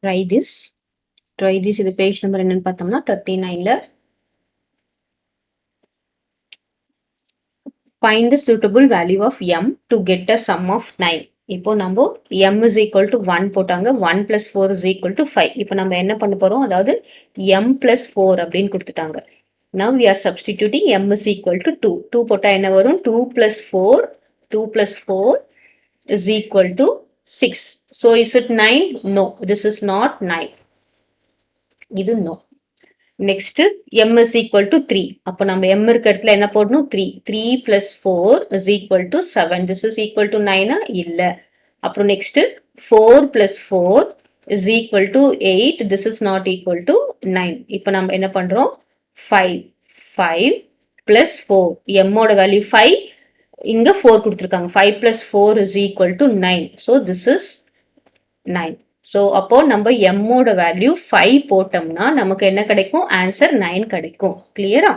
Try this. இது page number என்னன்னு பார்த்தோம்னா 39ல. Find the suitable value of m to get a sum of 9. இப்போ நம்ம m is equal to 1 போட்டாங்க. 1 plus 4 is equal to 5. இப்போ நம்ம என்ன பண்ண போறோம்? அதாவது m plus 4 அப்படின்னு கொடுத்துட்டாங்க. Now we are substituting m is equal to 2. 2 போட்டா என்ன வரும்? 2 plus 4 is equal to 6. So is it 9? No, this is not 9. இது no. Next m is equal to 3. அப்போ நம்ம m இருக்க இடத்துல என்ன போடணும்? 3. 3 plus 4 is equal to 7. This is equal to 9 இல்ல. அப்புறம் next 4 plus 4 is equal to 8. This is not equal to 9. இப்போ நம்ம என்ன பண்றோம்? 5 plus 4. m ஓட வேல்யூ 5. இங்க 4 கொடுத்திருக்காங்க. 5 plus 4 is equal to 9. So this is 9. So அப்போ நம்ம m ஓட வேல்யூ 5 போட்டோம்னா நமக்கு என்ன கிடைக்கும்? ஆன்சர் 9 கிடைக்கும். கிளியரா?